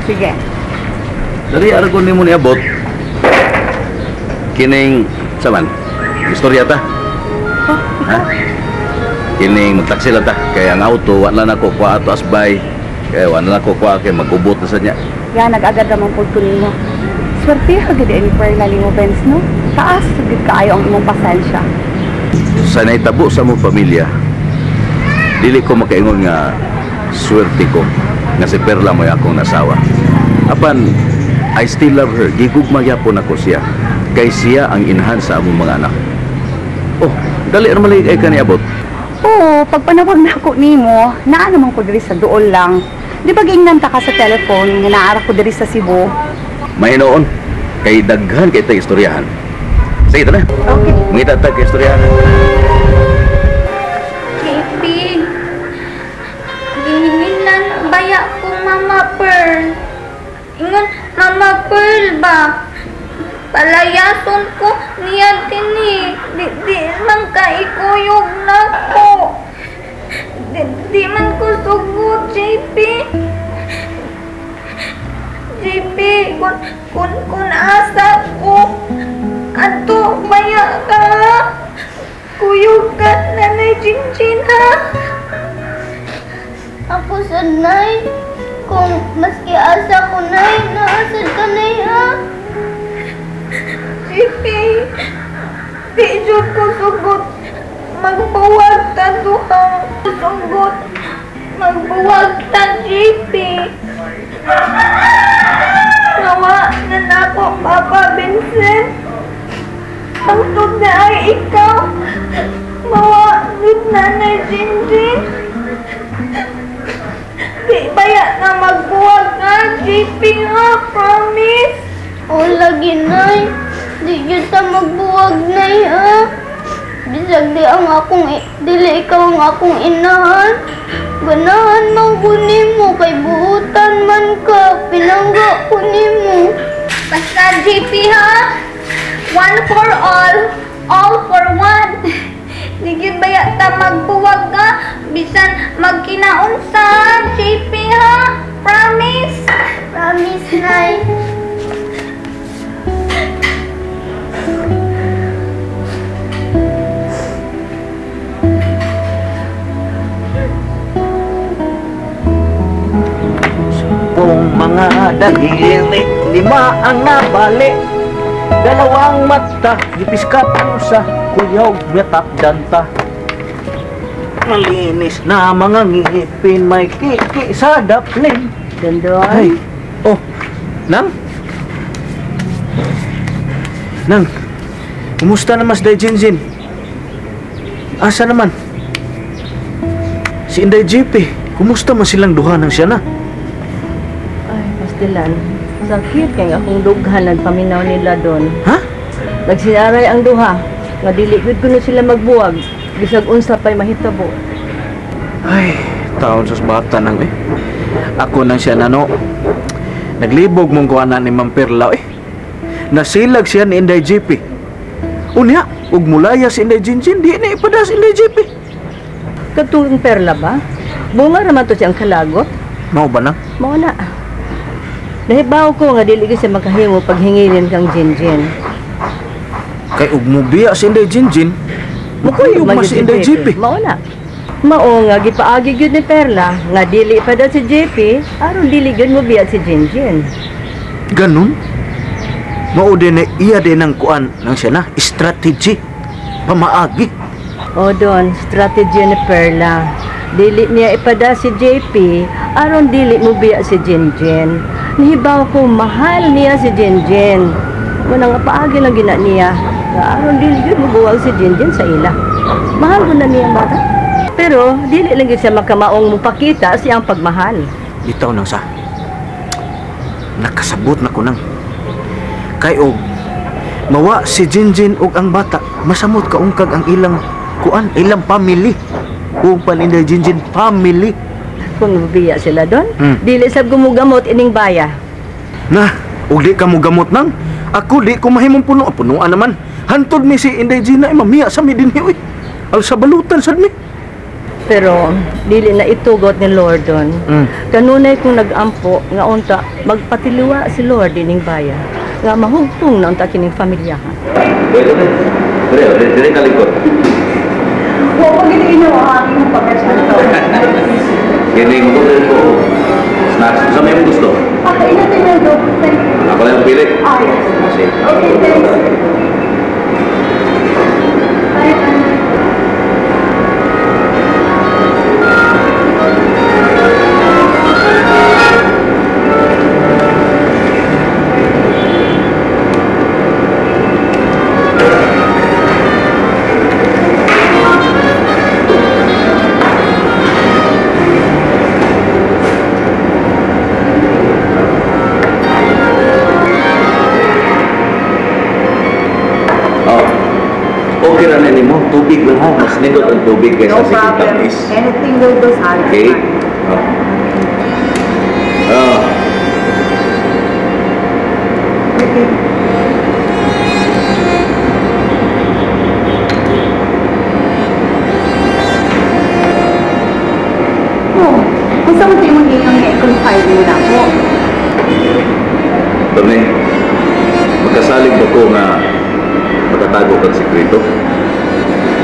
Sige. Dari aragon nimo niabot. Kining saman. Istorya ta. Ha? Kining magtaksi lang ta. Kaya ang auto wala na ko kuha ato asbay. Kaya wala na ko kuha kay magubot na sa niya. Yan, nag-agad naman po ko nimo. Swerte ka gid any prayer na nimo, Benz, no? Taas, gid kaayo ang imong pasensya. Sa naitabo sa mong pamilya, dili ko makaingon nga swerte ko nga si Perla mo'y akong nasawa. Apan, I still love her. Gigugma yapon ako siya. Kay siya ang inahan sa among mga anak. Oh, dali naman lang ay kaniabot. Oo, pag panawag na ako nimo, naa naman ko diri sa duol lang. Di ba gingnan ta ka sa telephone nga naara ko diri sa Cebu? Mahinoon, kay daghan kay tayo istoryahan. Sige, ito na. Okay. Mangita tayo kay istoryahan. JP, gihinginan baya ko Mama Pearl. Ingon, Mama Pearl ba? Palayason ko niya tini. Di man kaikuyog na ko. Di man ko sugot, JP. JP, kun asa ko. Ato, baya ka. Kuyog ka, Nanay Jinjin, ha? Ako sanay. Kung maski asa ko, Nay, naasad ka, Nay, ha? JP, di jud ko sugot. Magbuwag ta duha. Sugot. Magbuwag ta, JP. Nawa na nako, Papa Vincent. Ang tug na ay ikaw. Mawa jud Nanay Jinjin. Di baya na magbuwag ka, JP, ha? Promise. O lagi, Nay. Di yun ta magbuwag, Nay, ha? Bisag di ang akong dili ikaw ang akong inahan. Ganahan man ko nimo kay buutan man ka. Pinangga ko nimo. Basta, JP, ha? One for all for one. Di gyud baya ta magbuwag, ha? Bisan magkinaunsa, JP, ha? Promise? Promise, Nay. Kung mga dagili, 5 ang nabali. 2 mata, gipiskat sa kuyaw, metapdan ta. Malinis na mga ngipin, may kiki sa daplin. Ganda. Ay, oh, Nang? Nang, kumusta naman si Day Jinjin? Asa naman? Si Inday JP, kumusta man silang duha ng siya na? Ay, pastilan. Sakit kay akong dughan nagpaminaw nila doon. Ha? Nagsinaray ang duha. Nga dili gud kuno sila magbuwag. Bisag unsa pay mahitabo. Ay, taon sa bata nang Ako nang siya nano. Naglibog mong kuhanan ni Ma'am Perla Nasilag siya ni Inday JP. Unya, ug mulaya si Inday Jinjin, di na ipada si Inday JP. Katong Perla ba? Bunga raman to siyang kalagot. Mao ba na? Mao na. Nahibaw ko nga dili gyud siya makahimo paghingilin kang Jinjin. Kay ug mubiya si Inday Jinjin. Mukuyog mas si Inday JP. Mao na. Mao nga gipaagi gyud ni Perla nga dili pa daw si JP aron dili gyud mo biya si Jinjin. Ganun? Mao din iya din ang kuan nang siya na strategy pamaagi. O doon, strategy ni Perla. Dili niya ipada si JP aron dili mo biya si Jinjin. Nahibaw ko mahal niya si Jinjin. Muna nga paagi lang gina niya. Aron dili gyud mo buwag si Jinjin sa ila. Mahal ko na niya bata. Pero dili lang gyud siya makamaong mupakita siyang pagmahal. Bitaw nang sa. Nakasabot na ko nang. Kay og mawa si Jinjin og ang bata, masamot kaungkag ang ilang kuan, ilang family. Kung paninday Jinjin family. Kung biya sila doon, dili sab gumugamot ining baya. Na, ug di ka mo gamot nang. Ako di ko mahimong puno, punuan naman. Hantod mi si Inday Gina mamiya sa mi dinhi. Al sa balutan sad mi. Pero dili na itugot ni Lordon. Kanunay kung nagampo nga unta magpatiliwa si Lord dining bayan. Nga mahugpong na unta kining pamilyahan. Dire kalikot. Huwag pag ginawa ang aking pagkasyento. Kining ko po. Snacks. Sa may gusto. Pakain natin ng dobo. Ako lang pili. Ah, yes. Kasi. Okay, thanks. Okay ra na nimo, tubig lang ha. Mas nindot ang tubig kaysa No sa problem. tapis. Anything will do, Sal. Okay? Ah. Okay. Oh, kung saan mo tayo mong i-confide mo na ako? Tone, magkasalig ba ko nga magkatago kang sikreto?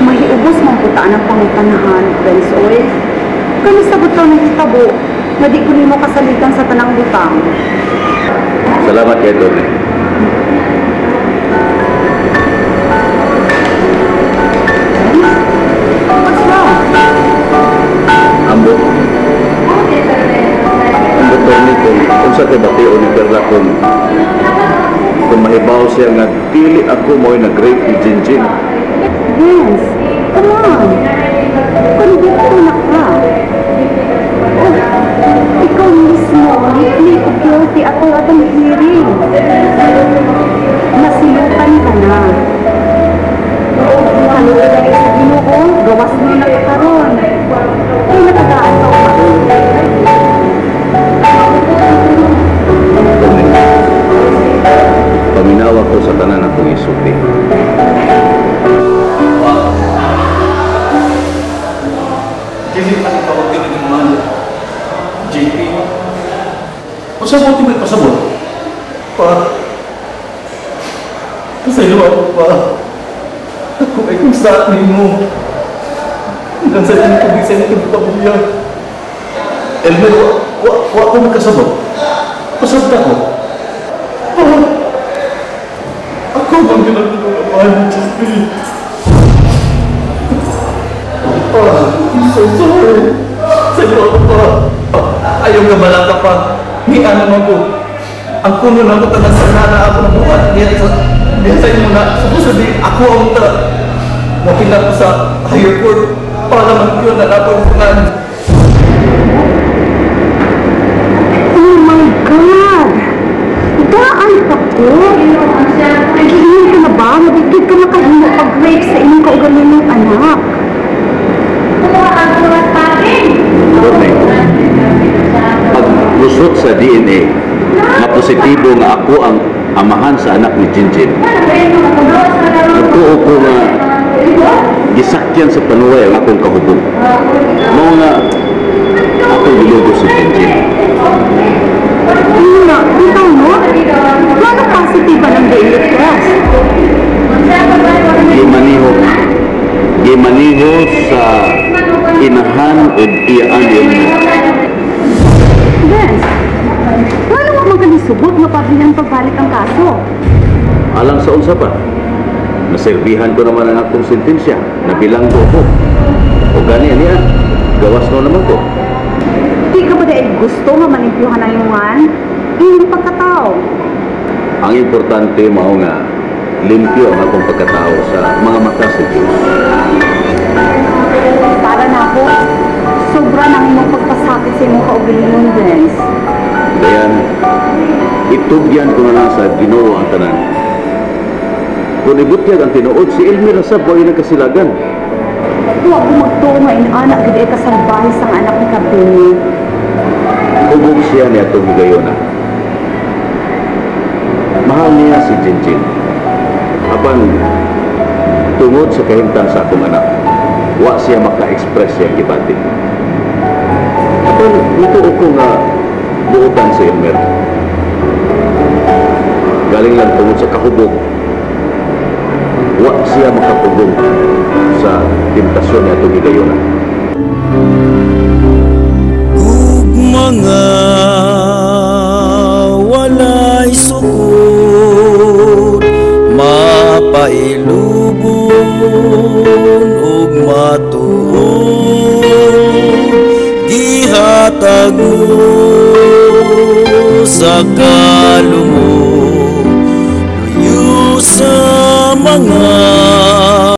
May ubos mong putaan ang pangutanahan, Benz Oil. Kamusta ba ito nakitabo? Na di ko mo kasaligan sa tanang butang. Salamat kay Tone. What's wrong? Ambot. Ambot Tone kung sa kay o ni Perla kung mahibaw siya nga dili ako mo'y nag-rape ni Jinjin. Vince, come on. Convict mo na ka. Oh, ikaw mismo, ni o guilty ako at ang hearing. Nasilutan ka na. Haluin na sa Ginoo, gawas mo na kakaroon. Ay, natagaan ka pa. Paminawa ko sa tanan akong isupi. Kasi pakitawag ka ng mga JP. Pasabot yung may pasabot. Pa. Pasaylo ako pa. Ako ay kung sa atin mo. Hanggang sa inyo kung isa nito pamilya. Elmer, wa ko magkasabot. Pasabot ako. Pa. Ako bang ginagawa ng JP? I'm so sorry. Sa'yo ako pa. Ayaw nga bala ka pa. Ni ano ako. Ang kuno na ko tanang sa nana ako ng buwan. Diyan sa inyo na. Supposed di ako ang ta. Wakila ko sa higher court. Para man yun na napapungan. Oh my God! Daan ka ko? Nagiinom ka na ba? Nabigid ka na kahimo pag-rape sa inyong kaugalinong anak. Tone, pag lusot sa DNA, na positibo nga ako ang amahan sa anak ni Jinjin. Nagtuo ko nga gisakyan sa panuway ang akong kahubog. Mao nga akong gilugo si Jinjin. Ano na? Ikaw mo? Ano positive ng DNA test? Gimaniho sa inahan o iyaan yun. Yes. Paano mo magkalisubot mapabilang pagbalik ang kaso? Alang sa unsa pa, naserbihan ko naman ang akong sentensya na bilanggo ko. O gani niya, gawas no naman ko. Di ka ba dahil gusto nga manimpyuhan ang iyungan? Iyong pagkatao. Ang importante mao nga limpyo ang akong pagkatao sa mga mata sa Diyos. Para na ako, sobra nang imong pagpasakit sa imong kaugalingon, Vince. Dayan, itugyan ko na lang sa Ginoo ang tanan. Kung ibutyag ang tinuod, si Elmer Asab ay nagkasilagan. Huwag ko magtuo nga inaanak gid ka salbahe sang anak ni Kabini. Hubog siya niya itong higayona. Mahal niya si Jinjin. Apan, tungod sa kahimtang sa akong anak, wa siya maka-express siya kibati. Apan dito ako nga buutan si Elmer. Galing lang tungod sa kahubog. Wa siya makapugong sa tentasyon niya itong higayon. Ug mga walay sukod, mapailubon ug matuod, gihatag mo sa kalumog, luyo sa mga